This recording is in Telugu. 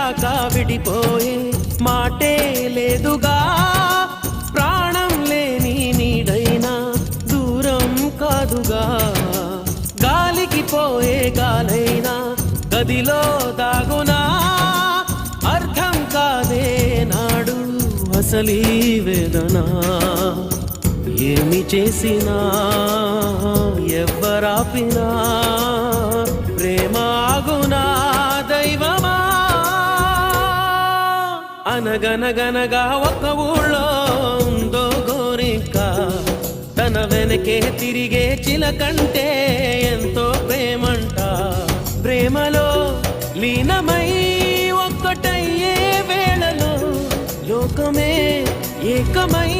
దాకా విడిపోయే మాటే లేదుగా ప్రాణం లేని నీడైనా దూరం కాదుగా గాలికి పోయే గాలైనా గదిలో దాగునా అర్థం కాదే నాడు అసలీ వేదన ఏమి చేసినా ఎవ్వరాపినా ప్రేమ ఆగునా దైవమా అనగనగనగా ఒక ఊళ్ళో ఉందో గోరింక తన వెనకే తిరిగే చిలకంటే ఎంతో ప్రేమంట ప్రేమలో లీనమై ఒక్కటయ్యే వేళలో లోకమే ఏకమై